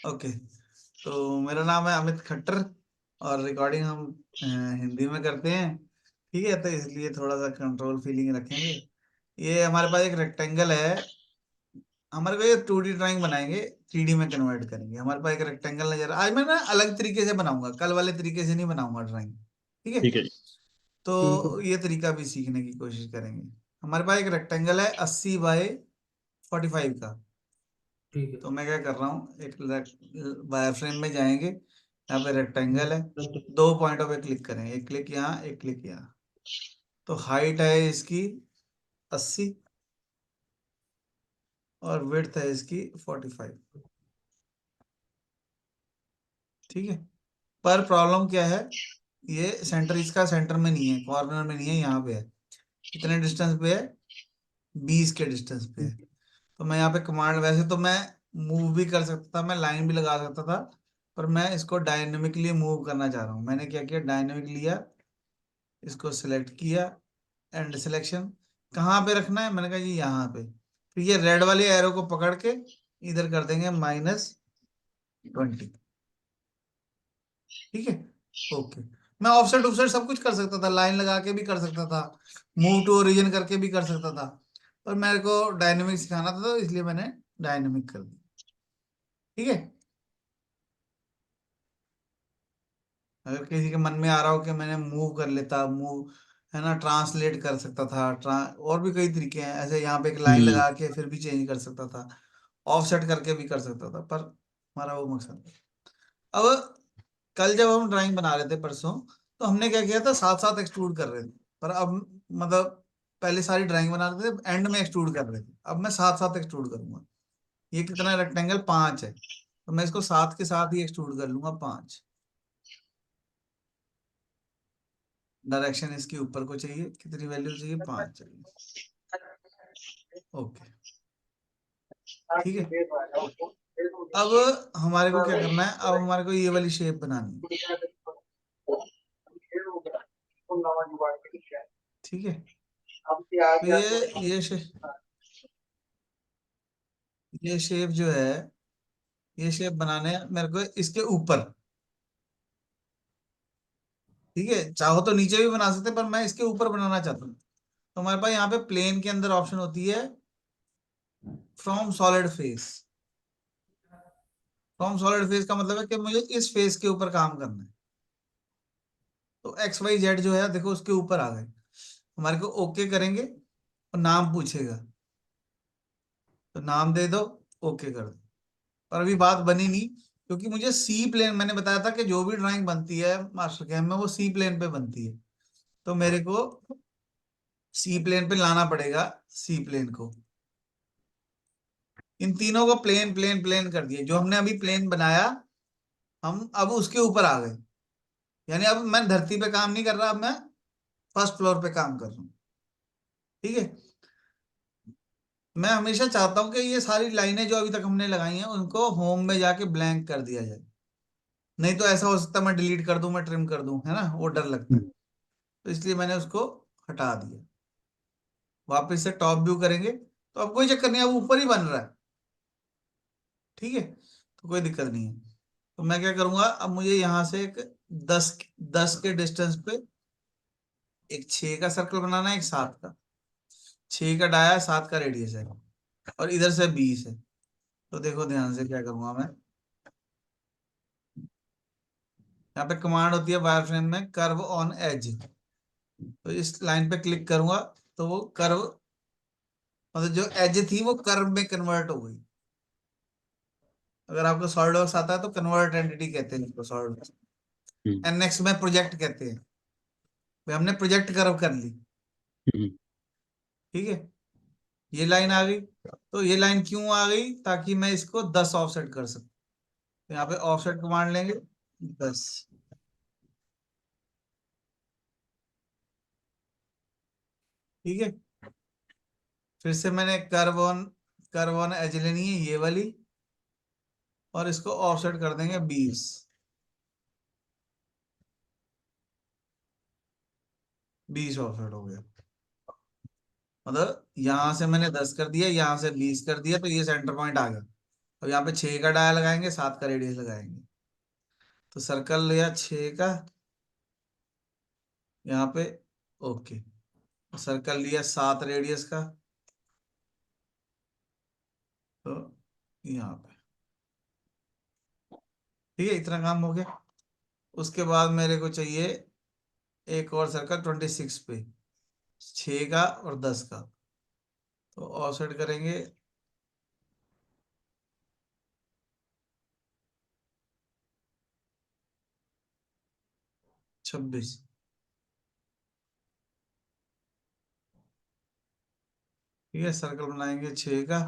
Okay, तो मेरा नाम है अमित खट्टर और रिकॉर्डिंग हम हिंदी में करते हैं। ठीक है, तो इसलिए थोड़ा सा कंट्रोल फीलिंग रखेंगे। ये हमारे पास एक रेक्टेंगल है। हमारे को ये 2D ड्राइंग बनाएंगे, 3D में कन्वर्ट करेंगे। हमारे पास एक रेक्टेंगल नजर आज मैं ना अलग तरीके से बनाऊंगा, कल वाले तरीके से नहीं बनाऊंगा ड्राइंग। ठीक है, ठीक है जी। ठीक है। तो ये तरीका भी सीखने की कोशिश करेंगे। हमारे पास एक रेक्टेंगल है 80 बाय 45 का। ठीक है। तो मैं क्या कर रहा हूँ, एक वायर फ्रेम में जाएंगे, यहाँ पे रेक्टेंगल है, दो पॉइंटों पे क्लिक करें, एक क्लिक यहाँ, एक क्लिक यहाँ। तो हाइट है इसकी 80 और विड्थ है इसकी 45। ठीक है, पर प्रॉब्लम क्या है, ये सेंटर इसका सेंटर में नहीं है, कॉर्नर में नहीं है, यहाँ पे है। कितने डिस्टेंस पे है, 20 के डिस्टेंस पे है। तो मैं यहाँ पे कमांड, वैसे तो मैं मूव भी कर सकता था, मैं लाइन भी लगा सकता था, पर मैं इसको डायनेमिकली मूव करना चाह रहा हूँ। मैंने क्या किया, डायनेमिक लिया, इसको सिलेक्ट किया, एंड सिलेक्शन। कहाँ पे रखना है, मैंने कहा जी यहाँ पे। फिर ये रेड वाले एरो को पकड़ के इधर कर देंगे -20। ठीक है, ओके। मैं ऑफसेट ऑफसेट सब कुछ कर सकता था, लाइन लगा के भी कर सकता था, मूव टू ओरिजिन करके भी कर सकता था, पर मेरे को डायनेमिक सिखाना था, तो इसलिए मैंने डायनेमिक कर दिया। ठीक है, अगर किसी के मन में आ रहा हो कि मैंने मूव कर लेता, मूव है ना, ट्रांसलेट कर सकता था, और भी कई तरीके हैं ऐसे, यहाँ पे एक लाइन हम्म। लगा के फिर भी चेंज कर सकता था, ऑफसेट करके भी कर सकता था, पर हमारा वो मकसद नहीं। अब कल जब हम ड्राइंग बना रहे थे परसों, तो हमने क्या किया था, साथ साथ एक्सट्रूड कर रहे थे। पर अब मतलब पहले सारी ड्राइंग बना रहे थे, एंड में एक्सट्रूड कर रहे थे, अब मैं साथ साथ एक्सट्रूड करूंगा। ये कितना रेक्टेंगल 5 है, तो मैं इसको साथ के साथ ही एक्सट्रूड कर लूंगा 5। डायरेक्शन इसकी ऊपर को चाहिए, कितनी वैल्यू चाहिए, 5 चाहिए। ओके, ठीक है। अब हमारे को क्या करना है, अब हमारे को ये वाली शेप बनानी है। ठीक है, तो ये शेप जो है, ये शेप बनाने हैं मेरे को इसके ऊपर। ठीक है, चाहो तो नीचे भी बना सकते, पर मैं इसके ऊपर बनाना चाहता हूँ। तो हमारे पास यहाँ पे प्लेन के अंदर ऑप्शन होती है from solid phase. From solid phase का मतलब है कि मुझे इस फेस के ऊपर काम करना है। तो XYZ जो है देखो, उसके ऊपर आ गए। हमारे को ओके करेंगे और नाम पूछेगा, तो नाम दे दो, ओके कर दो। पर अभी बात बनी नहीं, क्योंकि मुझे सी प्लेन, मैंने बताया था कि जो भी ड्राइंग बनती है मास्टर कैम में वो सी प्लेन पे बनती है। तो मेरे को सी प्लेन पे लाना पड़ेगा, सी प्लेन को। इन तीनों को प्लेन प्लेन प्लेन कर दिए, जो हमने अभी प्लेन बनाया, हम अब उसके ऊपर आ गए। यानी अब मैं धरती पे काम नहीं कर रहा, अब मैं फर्स्ट फ्लोर पे काम कर रहा हूँ। ठीक है, मैं हमेशा चाहता हूँ कि ये सारी लाइनें जो अभी तक हमने लगाई हैं उनको होम में जाके ब्लैंक कर दिया जाए। नहीं तो ऐसा हो सकता है मैं डिलीट कर दूं, मैं ट्रिम कर दूं, है ना, वो डर लगता है। तो इसलिए मैंने उसको हटा दिया। वापस से टॉप व्यू करेंगे, तो अब कोई चक्कर नहीं, अब ऊपर ही बन रहा है। ठीक है, तो कोई दिक्कत नहीं है। तो मैं क्या करूंगा, अब मुझे यहाँ से एक 10 10 के डिस्टेंस पे एक 6 का सर्कल बनाना है, एक 7 का। 6 का डाया, 7 का रेडियस है, और इधर से 20 है। तो देखो ध्यान से क्या करूंगा मैं, यहाँ पे कमांड होती है वायर फ्रेम में, कर्व ऑन एज। तो इस लाइन पे क्लिक करूंगा, तो वो कर्व, मतलब जो एज थी वो कर्व में कन्वर्ट हो गई। अगर आपको सॉलिडवर्क्स आता है तो कन्वर्ट एंटिटी कहते हैं इसको, सॉलिडवर्क्स। हम्म। NX में प्रोजेक्ट कहते हैं। भाई हमने प्रोजेक्ट कर्व कर ली। हम्म। ठीक है, ये लाइन आ गई। तो ये लाइन क्यों आ गई, ताकि मैं इसको 10 ऑफसेट कर सकूं। तो यहाँ पे ऑफसेट कमांड लेंगे, 10। ठीक है, फिर से मैंने कर्व ऑन एज लेनी है, ये वाली, और इसको ऑफसेट कर देंगे 20। 20 ऑफसेट हो गया। मतलब यहां से मैंने 10 कर दिया, यहां से 20 कर दिया, तो ये सेंटर पॉइंट आ गया। अब यहाँ पे 6 का डाया लगाएंगे, 7 का रेडियस लगाएंगे। तो सर्कल लिया 6 का यहाँ पे, ओके। सर्कल लिया 7 रेडियस का, तो यहाँ पे, ठीक है, इतना काम हो गया। उसके बाद मेरे को चाहिए एक और सर्कल 26 पे, 6 का और 10 का। तो ऑफसेट करेंगे 26। ठीक है, सर्कल बनाएंगे 6 का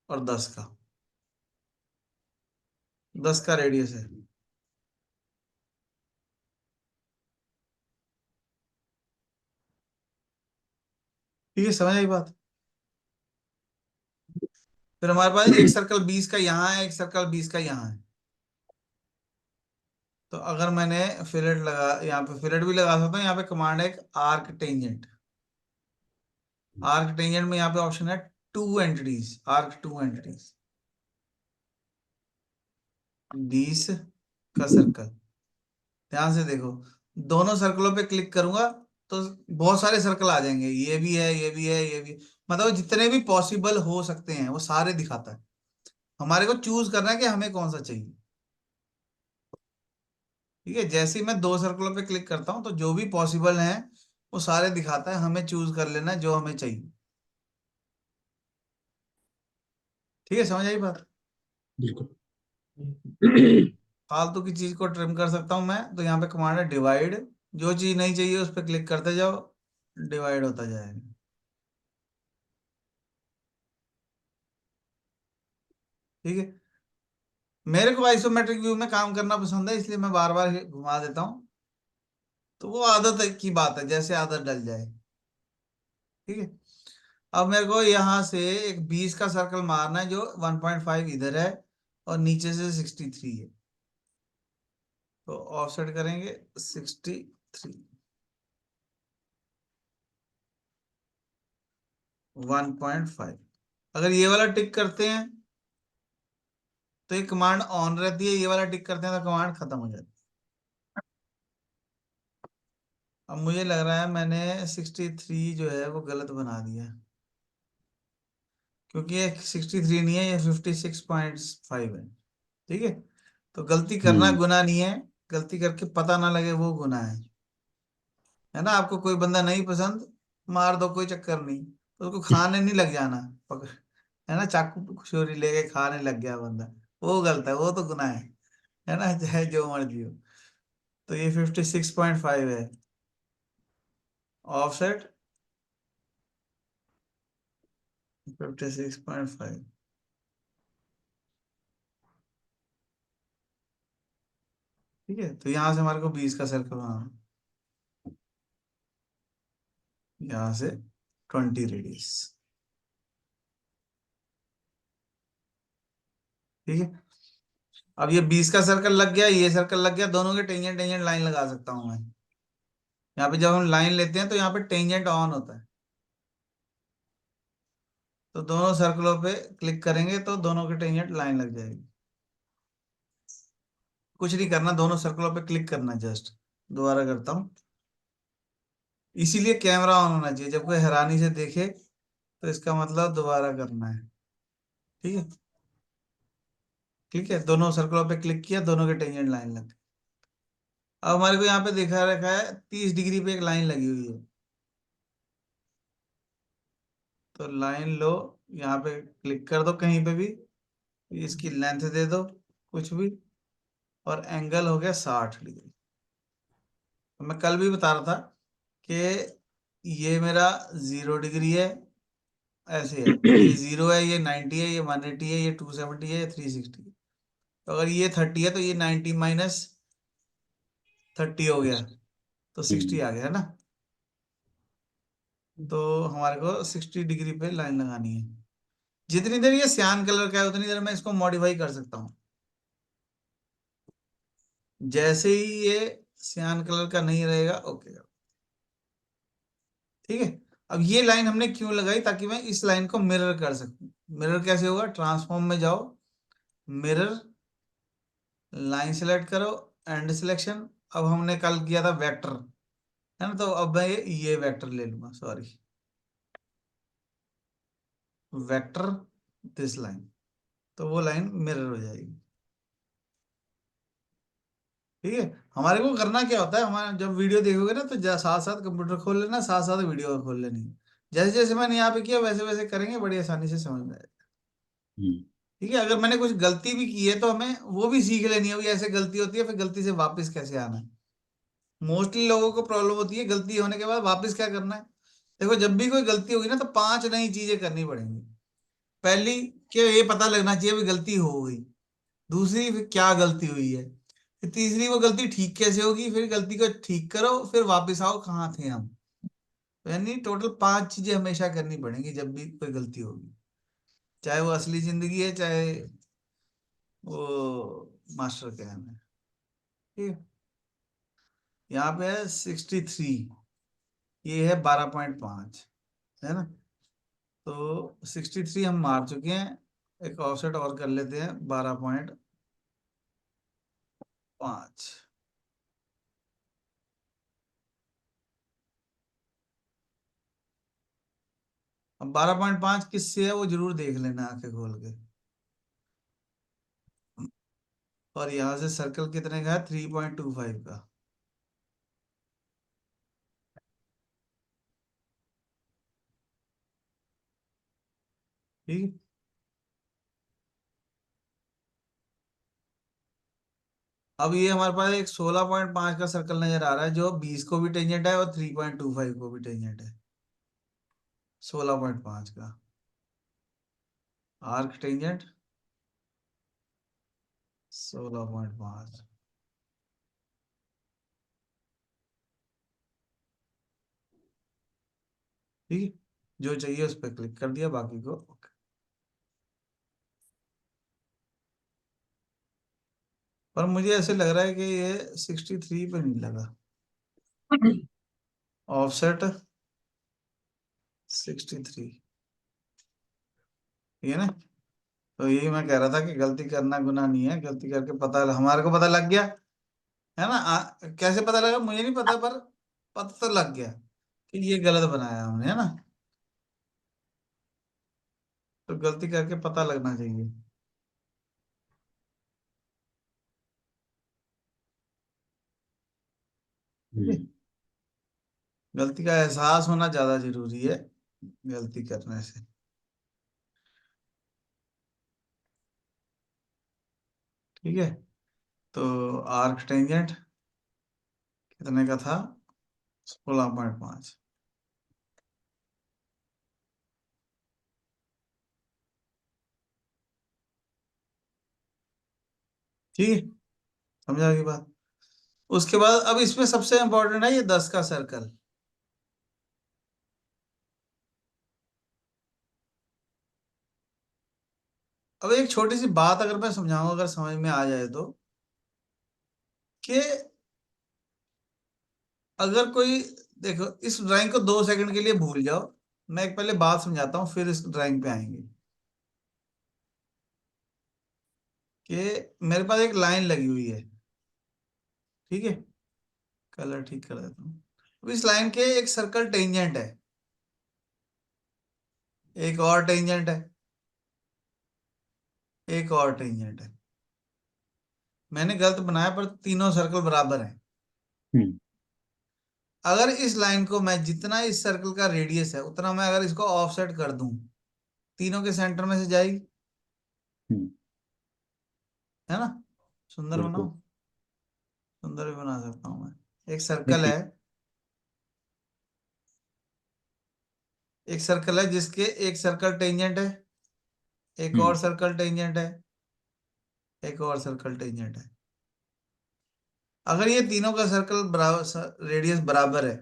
और 10 का, 10 का रेडियस है। ठीक है, समझ आई बात। फिर हमारे पास एक सर्कल 20 का यहाँ है, एक सर्कल 20 का यहाँ है। तो अगर मैंने फिलेट लगा, यहाँ पे फिलेट भी लगा सकता हूँ। यहाँ पे कमांड है एक आर्क टेंजेंट। आर्क टेंजेंट में यहाँ पे ऑप्शन है two entities, arc two entities, 20 का सर्कल। ध्यान से देखो, दोनों सर्कलों पे क्लिक करूंगा तो बहुत सारे सर्कल आ जाएंगे, ये भी है, ये भी है, ये भी। मतलब जितने भी पॉसिबल हो सकते हैं वो सारे दिखाता है। हमारे को चूज करना है कि हमें कौन सा चाहिए। ठीक है, जैसे ही मैं दो सर्कलों पे क्लिक करता हूँ तो जो भी पॉसिबल है वो सारे दिखाता है। हमें चूज कर लेना है जो हमें चाहिए। ठीक है, समझ आई बात। बिल्कुल। फालतू की चीज को ट्रिम कर सकता हूँ मैं, तो यहाँ पे कमांड है डिवाइड। जो चीज नहीं चाहिए उस पर क्लिक करते जाओ, डिवाइड होता जाएगा। ठीक है, मेरे को आइसोमेट्रिक व्यू में काम करना पसंद है, इसलिए मैं बार बार घुमा देता हूँ। तो वो आदत की बात है, जैसे आदत डल जाए। ठीक है, अब मेरे को यहाँ से एक 20 का सर्कल मारना है जो 1.5 इधर है और नीचे से 63 है। तो ऑफसेट करेंगे 63, 1.5। अगर ये वाला टिक करते हैं तो ये कमांड ऑन रहती है, ये वाला टिक करते हैं तो कमांड खत्म हो जाती है। अब मुझे लग रहा है मैंने 63 जो है वो गलत बना दिया, क्योंकि ये 63 नहीं है, ये 56.5 है। ठीक है, तो गलती करना गुनाह नहीं है, गलती करके पता ना लगे वो गुनाह है ना। आपको कोई बंदा नहीं पसंद, मार दो, कोई चक्कर नहीं, तो उसको खाने नहीं लग जाना पकड़, है ना, चाकू छुरी लेके खाने लग गया बंदा, वो गलत है, वो तो गुनाह है ना, चाहे जो मर्जी हो। तो ये 56.5 है, ऑफसेट 56.5। ठीक है, तो यहाँ से हमारे को 20 का सर्कल बनाना, यहाँ से 20 रेडियस। ठीक है, अब ये 20 का सर्कल लग गया, ये सर्कल लग गया, दोनों के टेंजेंट टेंजेंट लाइन लगा सकता हूँ मैं। यहाँ पे जब हम लाइन लेते हैं तो यहाँ पे टेंजेंट ऑन होता है, तो दोनों सर्कलों पे क्लिक करेंगे तो दोनों के टेंजेंट लाइन लग जाएगी। कुछ नहीं करना, दोनों सर्कलों पे क्लिक करना जस्ट। दोबारा करता हूँ, इसीलिए कैमरा ऑन होना चाहिए, जब कोई हैरानी से देखे तो इसका मतलब दोबारा करना है। ठीक है, ठीक है, दोनों सर्कलों पे क्लिक किया, दोनों के टेंजेंट लाइन लग गई। अब हमारे को यहाँ पे दिखा रखा है 30 डिग्री पे एक लाइन लगी हुई है, तो लाइन लो, यहाँ पे क्लिक कर दो कहीं पे भी, इसकी लेंथ दे दो कुछ भी, और एंगल हो गया 60 डिग्री। तो मैं कल भी बता रहा था कि ये मेरा 0 डिग्री है, ऐसे है, ये 0 है, ये 90 है, ये 180 है, ये 270 है, ये 360 है। तो अगर ये 30 है तो ये 90 माइनस 30 हो गया, तो 60 आ गया, है ना। तो हमारे को 60 डिग्री पे लाइन लगानी है। जितनी देर ये सियान कलर का है उतनी देर मैं इसको मॉडिफाई कर सकता हूँ। जैसे ही ये सियान कलर का नहीं रहेगा, ओके। ठीक है, अब ये लाइन हमने क्यों लगाई, ताकि मैं इस लाइन को मिरर कर सकूं। मिरर कैसे होगा, ट्रांसफॉर्म में जाओ, मिरर, लाइन सेलेक्ट करो, एंड सिलेक्शन। अब हमने कल किया था वेक्टर, है ना, तो अब मैं ये वेक्टर ले लूंगा, सॉरी, वेक्टर दिस लाइन, तो वो लाइन मिरर हो जाएगी। ठीक है। हमारे को करना क्या होता है, हमारा जब वीडियो देखोगे ना, तो साथ साथ कंप्यूटर खोल लेना, साथ साथ वीडियो खोल लेनी। जैसे जैसे मैंने यहाँ पे किया वैसे वैसे करेंगे, बड़ी आसानी से समझ में आएगा। हम्म। ठीक है। अगर मैंने कुछ गलती भी की है तो हमें वो भी सीख लेनी है, भी ऐसे गलती होती है, फिर गलती से वापस कैसे आना है। मोस्टली लोगों को प्रॉब्लम होती है गलती होने के बाद वापस क्या करना है। देखो, जब भी कोई गलती होगी ना, तो 5 नई चीजें करनी पड़ेंगी। पहली, कि ये पता लगना चाहिए भी गलती हो गई। दूसरी, फिर क्या गलती हुई है। फिर तीसरी, वो गलती ठीक कैसे होगी, फिर गलती को ठीक करो, फिर वापस आओ कहाँ थे हम। तो यानी टोटल 5 चीजें हमेशा करनी पड़ेंगी जब भी कोई गलती होगी, चाहे वो असली जिंदगी है, चाहे वो मास्टर कैन है। ठीक है। यहाँ पे है 63, ये है 12.5, है ना। तो 63 हम मार चुके हैं, एक ऑफसेट और कर लेते हैं 12.5। अब 12.5 किससे है वो जरूर देख लेना आंखें खोल के। और यहाँ से सर्कल कितने का है, 3.25 का। ठीक। अब ये हमारे पास एक 16.5 का सर्कल नजर आ रहा है, जो 20 को भी टेंजेंट है और 3.25 को भी टेंजेंट है। 16.5 का आर्क टेंजेंट, 16.5। ठीक है। जो चाहिए उस पर क्लिक कर दिया, बाकी को okay। पर मुझे ऐसे लग रहा है कि ये 63 पे नहीं लगा, ऑफसेट 63, ये ना। तो यही मैं कह रहा था कि गलती करना गुनाह नहीं है, गलती करके पता, हमारे को पता लग गया, है ना। कैसे पता लगा मुझे नहीं पता, पर पता तो लग गया कि ये गलत बनाया हमने, है ना। तो गलती करके पता लगना चाहिए। ठीक है? हम्म। गलती का एहसास होना ज्यादा जरूरी है गलती करने से। ठीक है। तो आर्क टेंजेंट कितने का था, 16.5। ठीक है। समझा की बात। उसके बाद अब इसमें सबसे इंपॉर्टेंट है ये 10 का सर्कल। अब एक छोटी सी बात अगर मैं समझाऊं, अगर समझ में आ जाए तो, कि अगर कोई, देखो इस ड्राइंग को 2 सेकंड के लिए भूल जाओ, मैं एक पहले बात समझाता हूँ फिर इस ड्राइंग पे आएंगे। कि मेरे पास एक लाइन लगी हुई है, ठीक है, कलर ठीक कर देता हूँ। अब इस लाइन के एक सर्कल टेंजेंट है, एक और टेंजेंट है, एक और टेंजेंट है। मैंने गलत बनाया, पर तीनों सर्कल बराबर हैं। हम्म। अगर इस लाइन को मैं, जितना इस सर्कल का रेडियस है उतना मैं अगर इसको ऑफसेट कर दूं, तीनों के सेंटर में से जाएगी, हम्म। है ना। सुंदर बनाओ, बिल्कुल। सुंदर भी बना सकता हूँ मैं। एक नहीं, सर्कल है, ठीक। एक सर्कल है जिसके एक सर्कल टेंजेंट है, एक हम्म। और सर्कल टेंजेंट है, एक और सर्कल टेंजेंट है। अगर ये तीनों का सर्कल बराबर, रेडियस बराबर है,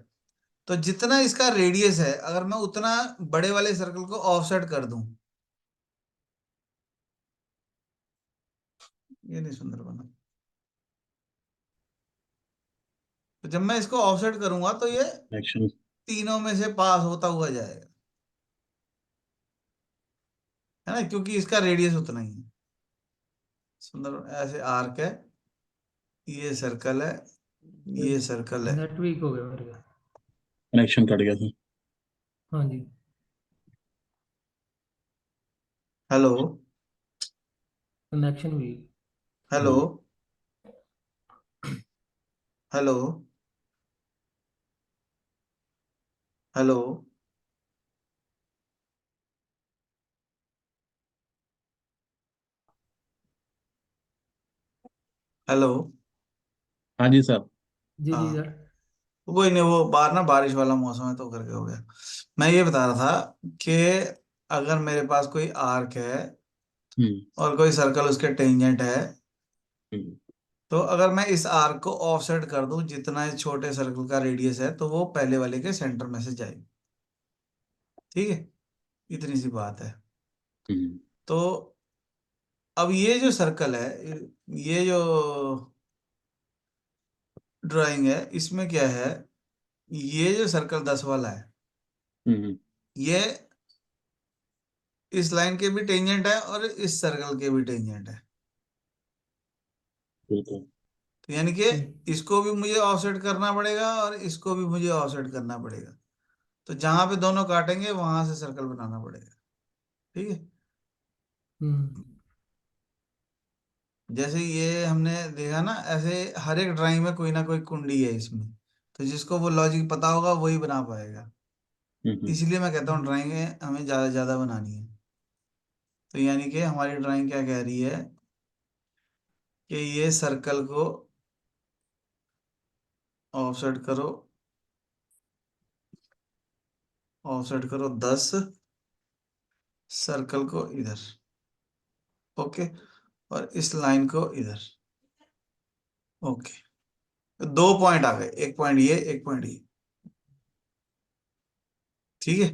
तो जितना इसका रेडियस है, अगर मैं उतना बड़े वाले सर्कल को ऑफसेट कर दूं, ये नहीं सुंदर बना। तो जब मैं इसको ऑफसेट करूंगा तो ये एक्शन। तीनों में से पास होता हुआ जाएगा, है ना, क्योंकि इसका रेडियस उतना ही है। सुंदर ऐसे आर्क है, ये सर्कल है, ये सर्कल है। नेट वीक हो गया मेरे का। कनेक्शन कट गया था। हाँ जी। Hello, connection weak. Hello, hello, hello, hello. हाँ जी साहब। जी जी हाँ, सर। कोई नहीं, वो बाहर ना बारिश वाला मौसम है तो करके हो गया। मैं ये बता रहा था कि अगर मेरे पास कोई आर्क है हम्म और कोई सर्कल उसके टेंजेंट है, हम्म तो अगर मैं इस आर्क को ऑफसेट कर दूं जितना इस छोटे सर्कल का रेडियस है, तो वो पहले वाले के सेंटर में से जाएगी। ठीक है, इतनी सी बात है। हम्म तो अब ये जो सर्कल है, ये जो ड्राइंग है, इसमें क्या है, ये जो सर्कल 10 वाला है, हम्म, ये इस लाइन के भी टेंजेंट है और इस सर्कल के भी टेंजेंट है। बिल्कुल। तो यानी कि ठीक। इसको भी मुझे ऑफसेट करना पड़ेगा और इसको भी मुझे ऑफसेट करना पड़ेगा। तो जहां पे दोनों काटेंगे वहां से सर्कल बनाना पड़ेगा। ठीक है, हम्म। जैसे ये हमने देखा ना, ऐसे हर एक ड्राइंग में कोई ना कोई कुंडी है इसमें। तो जिसको वो लॉजिक पता होगा वही बना पाएगा। हम्म इसलिए मैं कहता हूँ हम्म, ड्राइंग हमें ज्यादा से ज्यादा बनानी है। तो यानी कि हमारी ड्राइंग क्या कह रही है कि ये सर्कल को ऑफसेट करो, ऑफसेट करो 10, सर्कल को इधर, ओके, और इस लाइन को इधर, ओके। तो 2 पॉइंट आ गए, एक पॉइंट ये, एक पॉइंट ये। ठीक है,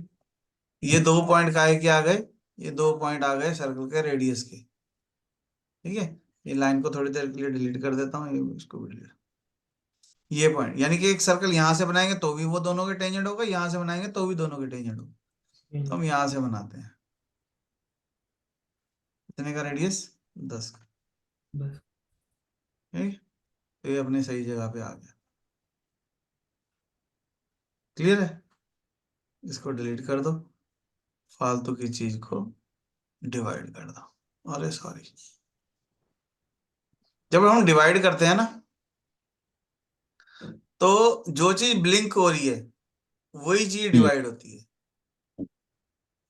ये 2 पॉइंट काहे के आ गए, ये 2 पॉइंट आ गए सर्कल के रेडियस के। ठीक है, ये लाइन को थोड़ी देर के लिए डिलीट कर देता हूँ, ये इसको भी delete। ये पॉइंट यानी कि एक सर्कल यहां से बनाएंगे तो भी वो दोनों के टेंजेंट होगा, यहां से बनाएंगे तो भी दोनों के टेंजेंट होगा। तो हम्म, हम यहां से बनाते हैं, कितने का रेडियस, 10 का। बस। ठीक, तो ये अपनी सही जगह पे आ गया। क्लियर है, इसको डिलीट कर दो, फालतू की चीज को डिवाइड कर दो। अरे सॉरी, जब हम डिवाइड करते हैं ना, तो जो चीज ब्लिंक हो रही है वही चीज हम्म डिवाइड होती है।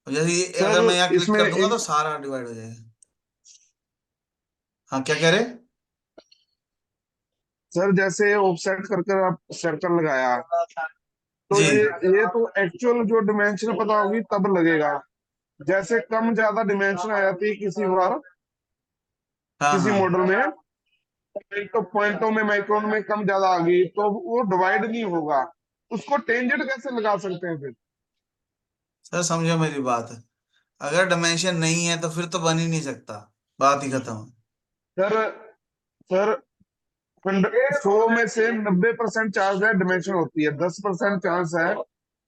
और जैसे ये सर अगर मैं यहाँ क्लिक इसमें कर दूंगा एक तो सारा डिवाइड हो जाएगा। हाँ, क्या कह रहे। सर जैसे ऑफसेट कर कर आप सर्कल लगाया तो जी, ये तो एक्चुअल जो डिमेंशन पता होगी तब लगेगा। जैसे कम ज्यादा डिमेंशन आ जाती है किसी बार हाँ किसी हाँ। मॉडल में, तो पॉइंटों में माइक्रोन में कम ज्यादा आ गई तो वो डिवाइड नहीं होगा। उसको टेंजेंट कैसे लगा सकते हैं फिर? सर समझो मेरी बात, अगर डायमेंशन नहीं है तो फिर तो बन ही नहीं सकता, बात ही खत्म है। सर सर 100 में से 90% चांस है डिमेंशन होती है, 10% चांस है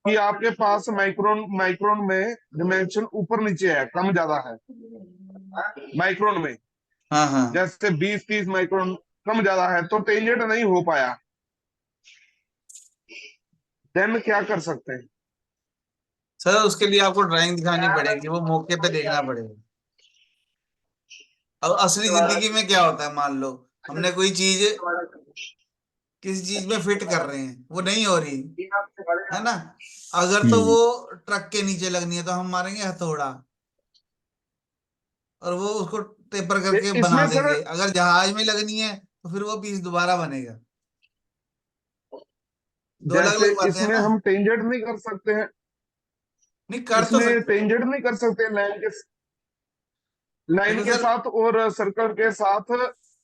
कि आपके पास माइक्रोन माइक्रोन में डिमेंशन ऊपर नीचे है, कम ज्यादा है माइक्रोन में। हाँ हाँ। जैसे 20-30 माइक्रोन कम ज्यादा है तो टेंजेंट नहीं हो पाया। देन क्या कर सकते हैं? सर उसके लिए आपको ड्राइंग दिखानी पड़ेगी, वो मौके पे देखना पड़ेगा। अब असली जिंदगी में क्या होता है, मान लो हमने कोई चीज किसी चीज में फिट कर रहे हैं, वो नहीं हो रही, है ना। अगर तो हम्म वो ट्रक के नीचे लगनी है तो हम मारेंगे हथौड़ा और वो उसको टेपर करके बना इसमें सर देंगे। अगर जहाज में लगनी है तो फिर वो पीस दोबारा बनेगा। दो अलग जैसे अलग बातें हैं इसमें ना। हम टेंजेंट नहीं कर सकते हैं, नहीं कर तो इसमें सकते। टेंजेंट नहीं कर सकते लाइन देखो के सर, साथ और सर्कल के साथ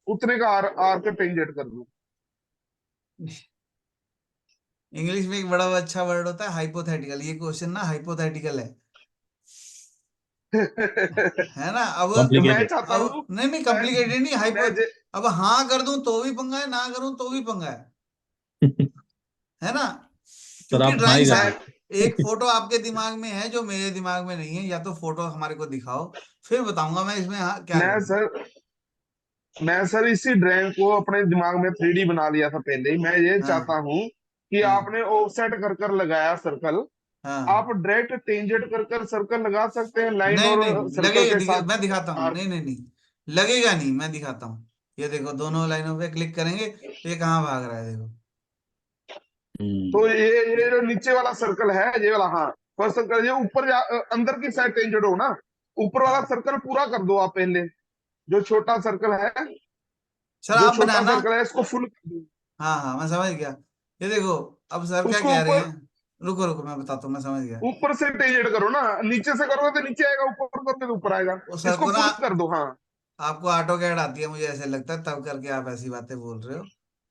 उतने का आर्क टेंजेंट कर दूं। इंग्लिश में एक बड़ा अच्छा वर्ड होता है हाइपोथेटिकल। ये क्वेश्चन ना हाइपोथेटिकल है ना। अब तो मैं कॉम्प्लिकेटेड। चाहता हूँ अब नहीं नहीं, मैं कॉम्प्लिकेटेड नहीं, हाइपो। मैं जे- अब हाँ कर दूं तो भी पंगा है, ना करूं तो भी पंगा है ना। क्योंकि आप ड्राइंग बनाएगा साहब, एक फोटो आपके दिमाग में है जो मेरे दिमाग में नहीं है, या तो फोटो हमारे को दिखाओ, फिर बताऊंगा मैं इसमें क्या मैं करूँ। सर मैं सर इसी ड्राइंग को अपने दिमाग में 3D बना लिया था पहले ही। मैं ये चाहता हाँ हूँ कि हाँ आपने ऑफसेट कर कर लगाया सर्कल, हाँ। आप डायरेक्ट टेंजेंट कर कर सर्कल लगा सकते हैं लाइन नहीं और नहीं सर्कल लगेगा, के साथ। मैं दिखाता हूँ, नहीं नहीं नहीं, लगेगा नहीं, मैं दिखाता हूँ। ये देखो, दोनों लाइनों पे क्लिक करेंगे तो ये कहाँ भाग रहा है, देखो। तो ये ये जो नीचे वाला सर्कल है, ये वाला, हाँ, फर्स्ट सर्कल, ये ऊपर अंदर की साइड टेंजेंट हो ना, ऊपर वाला हाँ सर्कल पूरा कर दो आप पहले। जो छोटा सर्कल है, सर, जो आप छोटा बनाना। सर्कल है इसको फुल कर दो। हाँ हाँ, मैं समझ गया। ये देखो, अब सर क्या उसको कह रहे ऊपर, हैं, रुको रुको मैं बताता हूँ, मैं समझ गया। ऊपर से टेंजेंट करो ना, नीचे से करोगे तो नीचे आएगा, ऊपर करोगे तो ऊपर आएगा। वो सर इसको को ना, फुल कर दो, हाँ। आपको ऑटो कैड आती है मुझे ऐसे लगता है, तब करके आप ऐसी बातें बोल रहे हो।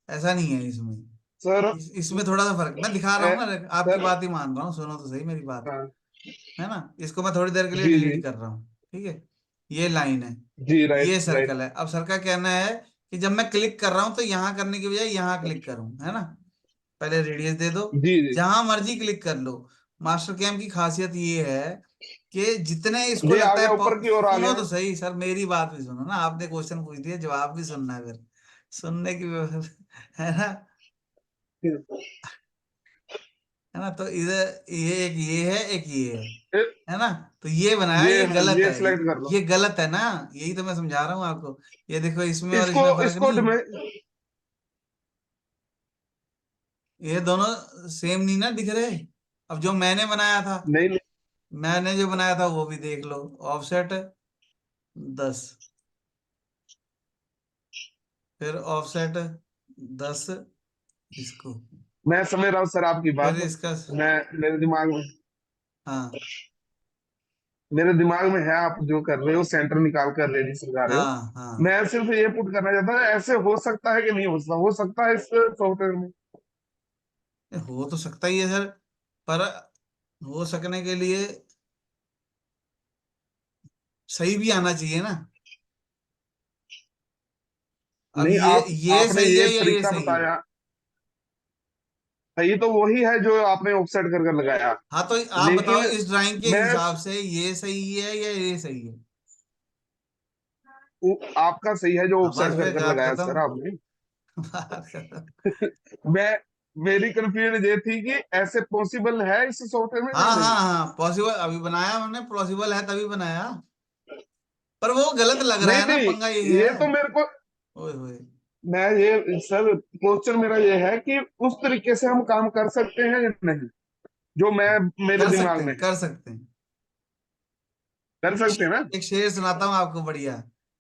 ऐसा नहीं है इसमें। सर इसमें थोड़ा सा फर्क मैं दिखा रहा हूँ ना, आपकी सर, बात ही मान रहा हूँ, सुनो तो सही मेरी बात। हाँ, है ना, इसको मैं थोड़ी देर के लिए जी जी डिलीट कर रहा हूँ, ठीक है। ये लाइन है, जी, राइट ये राइट। सर्कल है। अब सर का कहना है कि जब मैं क्लिक कर रहा हूँ तो यहाँ करने की बजाय यहाँ क्लिक करूँ, है ना। पहले रेडियस दे दो, जी जी, जहां मर्जी क्लिक कर लो। मास्टर कैम की खासियत ये है कि जितने इसको ये आ लगता गया, है ऊपर की ओर आ सुनो गया। तो सही सर, मेरी बात भी सुनो ना, आपने क्वेश्चन पूछ दिया, जवाब भी सुनना है फिर, सुनने की व्यवस्था है ना। है ना, तो इधर ये एक ये है, एक ये है ना। तो ये बनाया, ये, ये हाँ, गलत ये है, सिलेक्ट कर लो। ये गलत है ना। यही तो मैं समझा रहा हूँ आपको। ये देखो, इसमें और इसको इसमें फर्क इसको नहीं है। नहीं ये दोनों सेम नहीं ना दिख रहे। अब जो मैंने बनाया था, नहीं, मैंने जो बनाया था वो भी देख लो। ऑफसेट 10, फिर ऑफसेट 10 इसको, मैं समझ रहा हूँ सर आपकी फिर बात। इसका। मैं मेरे दिमाग में हाँ मेरे दिमाग में है, आप जो कर रहे हो सेंटर निकाल कर रेडी लगा रहे हो। हाँ हाँ। मैं सिर्फ ये पुट करना चाहता हूँ, ऐसे हो सकता है कि नहीं हो सकता है इस सॉफ्टवेयर में। हो तो सकता ही है सर, पर हो सकने के लिए सही भी आना चाहिए ना। अब नहीं, ये आपने सही ये है या ये तरीका सही है। बताया, सही तो वही है जो आपने ऑफसेट कर कर लगाया। हाँ तो आप बताओ, लेकिन इस ड्राइंग के मैं, हिसाब से ये सही है या ये सही है। आपका सही है जो हाँ ऑफसेट बस कर फिर कर बात लगाया सर खत्म। आपने। बात खत्म। मैं मेरी कंफ्यूजन ये थी कि ऐसे पॉसिबल है इस सॉफ्टवेयर में हाँ या हाँ नहीं। हाँ, पॉसिबल अभी बनाया मैंने, पॉसिबल है तभी बनाया, पर वो गलत लग रहा नहीं है ना, नहीं, पंगा ये ये है। तो मेरे को, ओए होए। मैं ये सर, क्वेश्चन मेरा ये है कि उस तरीके से हम काम कर सकते हैं या नहीं, जो मैं, मेरे दिमाग में है। कर सकते हैं। कर सकते हैं ना। एक शेर सुनाता हूँ आपको, बढ़िया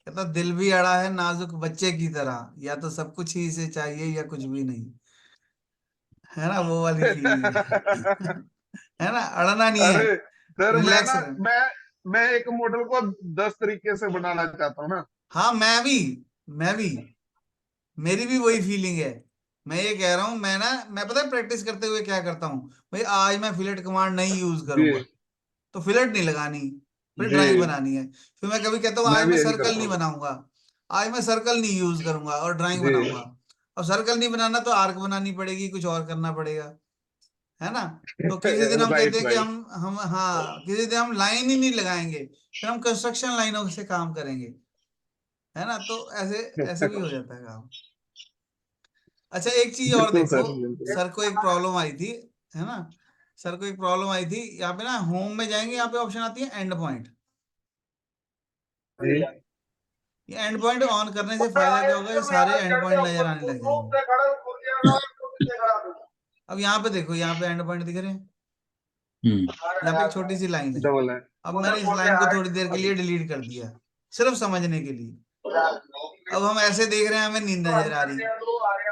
कहता, दिल भी अड़ा है नाजुक बच्चे की तरह, या तो सब कुछ ही इसे चाहिए या कुछ भी नहीं। है ना, वो वाली फीलिंग है। है ना, अड़ना नहीं है, अरे सर, रिलैक्स रहना। मैं एक मॉडल को 10 तरीके से बनाना चाहता हूँ ना। हाँ मैं भी मेरी भी वही फीलिंग है। मैं ये कह रहा हूँ, मैं पता है प्रैक्टिस करते हुए क्या करता हूँ भाई, आज मैं फिलेट कमांड नहीं यूज जी करूंगा, तो फिलेट नहीं लगानी, फिर जी, ड्राइंग बनानी है। फिर मैं कभी कहता हूँ मैं आज भी मैं यही सर्कल करता नहीं हूँ। बनाऊंगा, आज मैं सर्कल नहीं यूज करूंगा और ड्राइंग जी, बनाऊंगा। अब सर्कल नहीं बनाना तो आर्क बनानी पड़ेगी, कुछ और करना पड़ेगा, है ना। तो किसी दिन हम कहते राइट हैं कि राइट। हम हाँ, किसी दिन हम लाइन ही नहीं लगाएंगे, फिर हम कंस्ट्रक्शन लाइनों से काम करेंगे, है ना। तो ऐसे ऐसे भी हो जाता है काम। अच्छा, एक चीज और बिल्कुल देखो, सर, बिल्कुल। सर को एक प्रॉब्लम आई थी, है ना। सर को एक प्रॉब्लम आई थी, यहाँ पे ना होम में जाएंगे, यहाँ पे ऑप्शन आती है एंड पॉइंट। जी। ये एंड पॉइंट ऑन करने से फायदा क्या होगा, ये सारे एंड पॉइंट नजर आने लग जाएंगे। अब यहाँ पे देखो, यहाँ पे एंड पॉइंट दिख रहे हैं, यहाँ पे एक छोटी सी लाइन है। डबल है। अब मैंने इस लाइन को थोड़ी देर के लिए डिलीट कर दिया, सिर्फ समझने के लिए। अब हम ऐसे देख रहे हैं, हमें नींद नजर आ रही।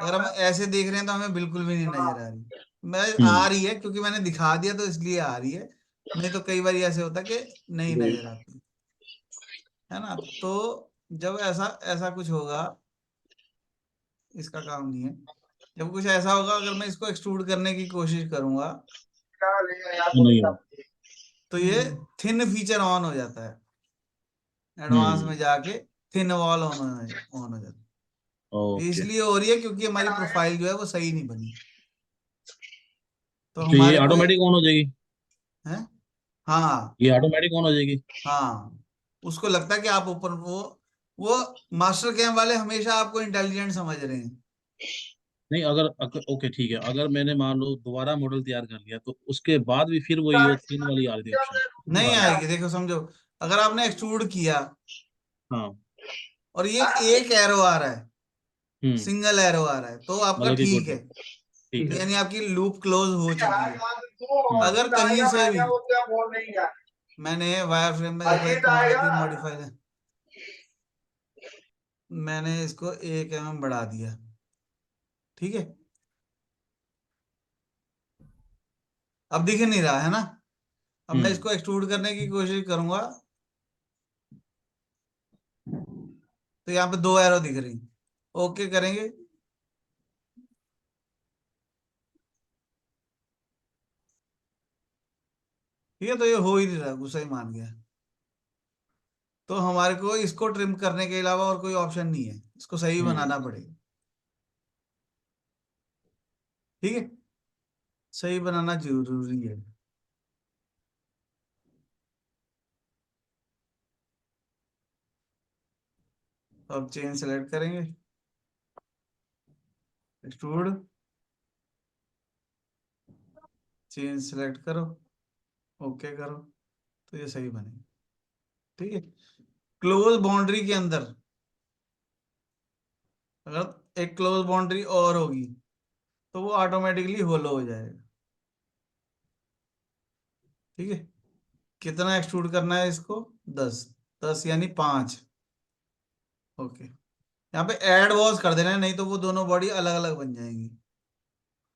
अगर हम ऐसे देख रहे हैं तो हमें बिल्कुल भी नहीं नजर आ रही। मैं आ रही है क्योंकि मैंने दिखा दिया तो इसलिए आ रही है, नहीं तो कई बार ऐसे होता कि नहीं जी नजर आती, है ना। तो जब ऐसा ऐसा कुछ होगा, इसका काम नहीं है। जब कुछ ऐसा होगा, अगर मैं इसको एक्सट्रूड करने की कोशिश करूंगा नहीं हो। तो ये थिन फीचर ऑन हो जाता है, एडवांस हम्म। में जाके थिन वॉल ऑन हो जाता है। ये ओके। इसलिए हो रही है क्योंकि हमारी प्रोफाइल जो है वो सही नहीं बनी। तो तो ये हमारे को ऑटोमेटिक ऑन हो जाएगी? है, हाँ ये ऑटोमेटिक ऑन हो जाएगी? हाँ, उसको लगता है कि आप ऊपर वो मास्टर कैम वाले हमेशा आपको इंटेलिजेंट समझ रहे हैं। नहीं, अगर ओके ठीक है, अगर मैंने मान लो दोबारा मॉडल तैयार कर लिया तो उसके बाद भी फिर वही वो 3 वाली आ रही थी ऑप्शन नहीं बार बार? आएगी, देखो समझो, अगर आपने एक्सट्रूड किया हाँ। और ये एक एरो आ रहा है, हम्म। सिंगल एरो आ रहा है, तो आपका मतलब कि ठीक गुड है, है। ठीक ठीक तो है। है। यानी आपकी लूप क्लोज हो चुकी है। हम्म। अगर कहीं से भी मैंने वायर फ्रेम में देखो एक कमांड की मॉडिफाई है, मैंने इसको 1 mm बढ़ा दिया, ठीक है, अब दिख नहीं रहा है ना। अब मैं हम्म। इसको एक्सट्रूड करने की कोशिश करूंगा तो यहाँ पे 2 एरो दिख रही, ओके करेंगे, ठीक है, तो ये हो ही नहीं रहा, गुस्सा ही मान गया। तो हमारे को इसको ट्रिम करने के अलावा और कोई ऑप्शन नहीं है, इसको सही हम्म। बनाना पड़ेगा, ठीक है, सही बनाना जरूरी है। तो अब चेन सेलेक्ट करेंगे, एक्सट्रूड, चेन सेलेक्ट करो, ओके करो, तो ये सही बनेगा, ठीक है। क्लोज बाउंड्री के अंदर अगर एक क्लोज बाउंड्री और होगी तो वो ऑटोमेटिकली होलो हो जाएगा, ठीक है। कितना एक्सट्रूड करना है इसको, 10, 10 यानी 5, ओके। यहाँ पे ऐड वॉज कर देना है, नहीं तो वो दोनों बॉडी अलग अलग बन जाएंगी,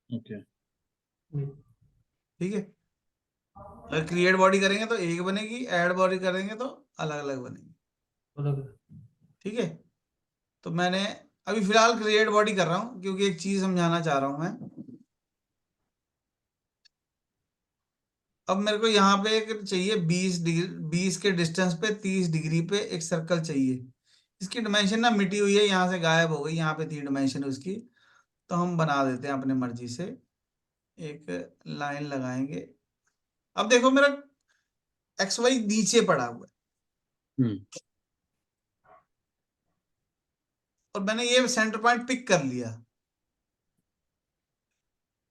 ओके। ठीक है। अगर क्रिएट बॉडी करेंगे तो एक बनेगी, ऐड बॉडी करेंगे तो अलग अलग बनेगी, अलग। ठीक है। तो मैंने अभी फिलहाल क्रिएट बॉडी कर रहा हूँ क्योंकि एक चीज समझाना चाह रहा हूँ मैं। अब मेरे को यहाँ पे एक चाहिए 20 डिग्री, 20 के डिस्टेंस पे 30 डिग्री पे एक सर्कल चाहिए। इसकी डिमेंशन ना मिटी हुई है, यहाँ से गायब हो गई, यहाँ पे थी डिमेंशन उसकी, तो हम बना देते हैं अपने मर्जी से, एक लाइन लगाएंगे। अब देखो मेरा एक्स वाई नीचे पड़ा हुआ है हम्म। और मैंने ये सेंटर पॉइंट पिक कर लिया,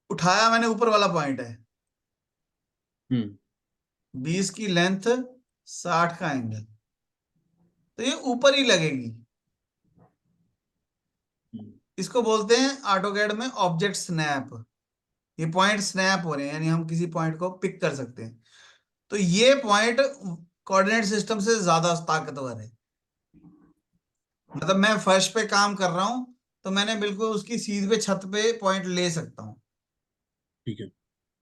उठाया मैंने ऊपर वाला पॉइंट है, हम्म। 20 की लेंथ, 60 का एंगल, तो ये ऊपर ही लगेगी। हम्म। इसको बोलते हैं ऑटोकैड में ऑब्जेक्ट स्नैप। ये पॉइंट स्नैप हो रहे हैं, यानी हम किसी पॉइंट को पिक कर सकते हैं। तो ये पॉइंट कोऑर्डिनेट सिस्टम से ज्यादा ताकतवर है, मतलब मैं फर्श पे काम कर रहा हूं तो मैंने बिल्कुल उसकी सीध पे छत पे पॉइंट ले सकता हूँ, ठीक है।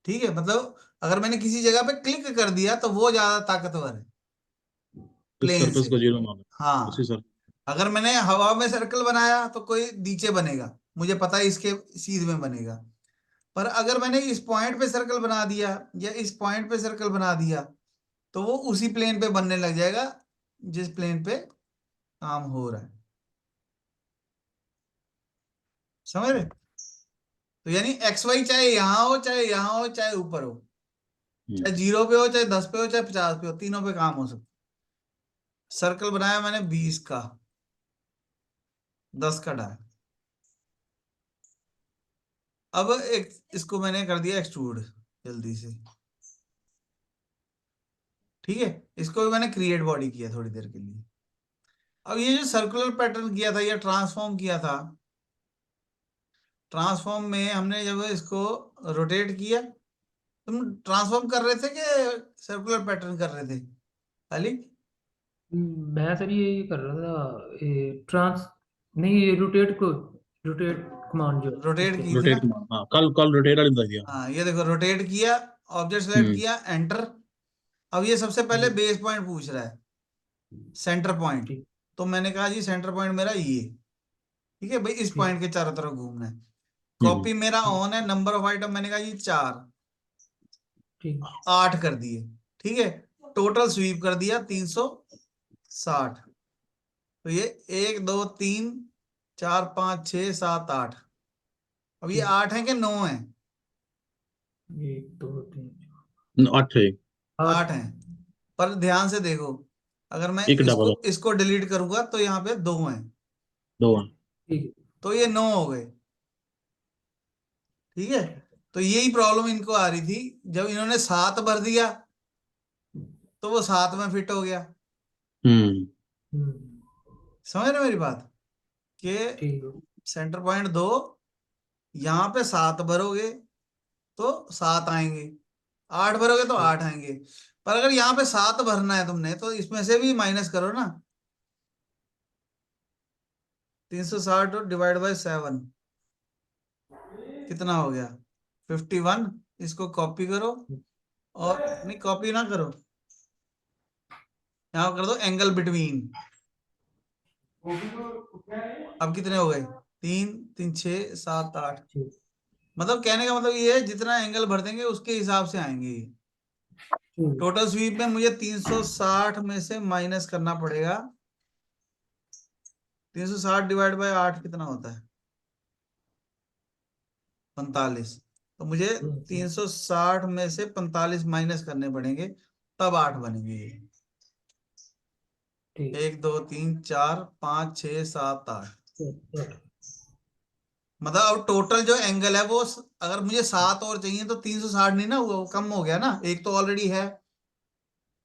ठीक है। मतलब अगर मैंने किसी जगह पे क्लिक कर दिया तो वो ज्यादा ताकतवर है इस प्लेन सरफेस से। को जीरो मान उसी हाँ, सर। अगर मैंने हवा में सर्कल बनाया तो कोई नीचे बनेगा, मुझे पता है इसके सीध में बनेगा। पर अगर मैंने इस पॉइंट पे सर्कल बना दिया या इस पॉइंट पे सर्कल बना दिया तो वो उसी प्लेन पे बनने लग जाएगा जिस प्लेन पे काम हो रहा है, समझ रहे। तो यानी एक्स वाई चाहे यहाँ हो चाहे यहाँ हो चाहे ऊपर हो, हम्म। चाहे 0 पे हो चाहे 10 पे हो चाहे 50 पे हो, तीनों पे काम हो सकता है। सर्कल बनाया मैंने 20 का, 10 का डाया। अब एक इसको मैंने कर दिया एक्सट्रूड जल्दी से, ठीक है। इसको भी मैंने क्रिएट बॉडी किया थोड़ी देर के लिए। अब ये जो सर्कुलर पैटर्न किया था या ट्रांसफॉर्म किया था, ट्रांसफॉर्म में हमने जब इसको रोटेट किया, तुम ट्रांसफॉर्म कर रहे थे कि सर्कुलर पैटर्न कर रहे थे खाली? मैं सर ये कर रहा था, ये ट्रांस, नहीं ये रोटेट को, रोटेट कमांड जो रोटेट उसको। की थी ना। रोटेट कमांड, हाँ, कल कल रोटेट वाली बता दिया। हाँ, ये देखो रोटेट किया, ऑब्जेक्ट सेलेक्ट हम्म। किया, एंटर। अब ये सबसे पहले जी। बेस पॉइंट पूछ रहा है, सेंटर पॉइंट। ठीक। तो मैंने कहा जी सेंटर पॉइंट मेरा ये, ठीक है भाई, इस ठीक। पॉइंट के चारों तरफ घूमना है। हम्म। कॉपी मेरा ठीक। ऑन है, नंबर ऑफ आइटम मैंने कहा जी 4, ठीक। 8 कर दिए, ठीक है। टोटल स्वीप कर दिया 360। तो ये 1 2 3 4 5 6 7 8, अब ये ठीक। 8 है कि 9 है? 1 2 3 8 है, 8 8 हैं। पर ध्यान से देखो, अगर मैं एक डबल है, इसको डिलीट करूंगा तो यहाँ पे 2 हैं, 2 है। ठीक है। तो ये 9 हो गए। ठीक है, तो यही प्रॉब्लम इनको आ रही थी। जब इन्होंने 7 भर दिया तो वो 7 में फिट हो गया। हम्म। समझ रहे हो मेरी बात, कि ठीक है। सेंटर पॉइंट 2, यहाँ पे 7 भरोगे तो 7 आएंगे, 8 भरोगे तो 8 आएंगे। पर अगर यहाँ पे 7 भरना है तुमने तो इसमें से भी माइनस करो ना। 360 डिवाइड बाय 7 कितना हो गया? 51। इसको कॉपी करो, और नहीं कॉपी ना करो, यहाँ कर दो एंगल बिटवीन। अब कितने हो गए? 3 3 6 7 8। ठीक मतलब कहने का मतलब ये है, जितना एंगल भर देंगे उसके हिसाब से आएंगे ये। ठीक टोटल स्वीप में मुझे 360 में से माइनस करना पड़ेगा। 360 डिवाइड बाय 8 कितना होता है? 45। तो मुझे है। 360 में से 45 माइनस करने पड़ेंगे, तब 8 बनेंगे ये। ठीक 1 2 3 4 5 6 7 8। है। मतलब अब टोटल जो एंगल है वो अगर मुझे 7 और चाहिए तो 360 नहीं ना हुआ, वो कम हो गया ना, एक तो ऑलरेडी है।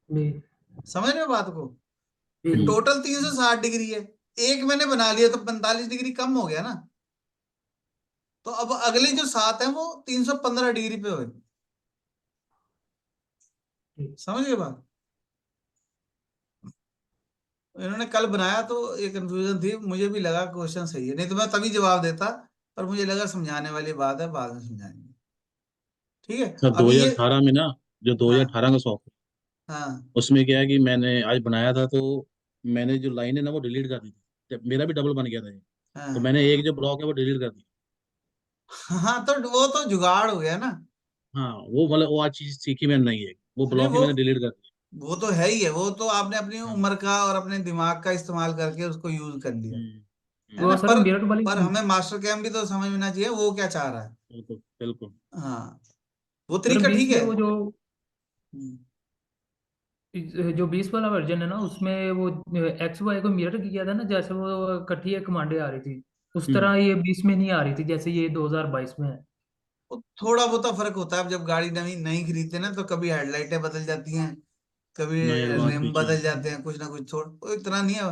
ठीक समझ रहे हो बात को, कि ठीक टोटल 360 डिग्री है, एक मैंने बना लिया तो 45 डिग्री कम हो गया ना। तो अब अगले जो 7 है वो 315 डिग्री पे हुए। ठीक। समझ गए बात? इन्होंने कल बनाया तो ये कंफ्यूजन थी, मुझे भी लगा क्वेश्चन सही है, नहीं तो मैं तभी जवाब देता। पर मुझे लगा समझाने वाली बात है, बाद में समझाएंगे। ठीक है, सर अभी ये। 2018 में ना, जो हाँ 2018 का सॉफ्ट, हाँ उसमें क्या है कि मैंने आज बनाया था, तो मैंने जो लाइन है ना वो डिलीट कर दी थी, जब मेरा भी डबल बन गया था ये। तो हाँ मैंने एक जो ब्लॉक है वो डिलीट कर दिया। हाँ, तो वो तो जुगाड़ हो गया ना। हाँ, वो मतलब वो आज चीज सीखी मैंने, नहीं है वो नहीं ब्लॉक ही मैंने डिलीट कर दिया। वो तो है ही है, वो तो आपने अपनी हाँ। उम्र का और अपने दिमाग का इस्तेमाल करके उसको यूज कर लिया, हम्म। है वो ना। सर मेरठ वाली। पर हमें मास्टर कैम भी तो समझना चाहिए वो क्या चाह रहा है। बिल्कुल बिल्कुल। हाँ, वो सर तरीका 20 ठीक में है। वो जो हम्म, जो 20 वाला वर्जन है ना, उसमें वो एक्स वाई को मिरर किया था ना, जैसे वो इकट्ठी एक कमांडें आ रही थी, उस हम्म। तरह ये 20 में नहीं आ रही थी जैसे ये 2022 में है। वो थोड़ा बहुत फर्क होता है। अब जब गाड़ी नई नई खरीदते हैं ना तो कभी हेडलाइटें बदल जाती हैं, कभी नए एडवांस रिम फीचर। बदल जाते हैं, कुछ ना कुछ थोड़ा, वो इतना नहीं है।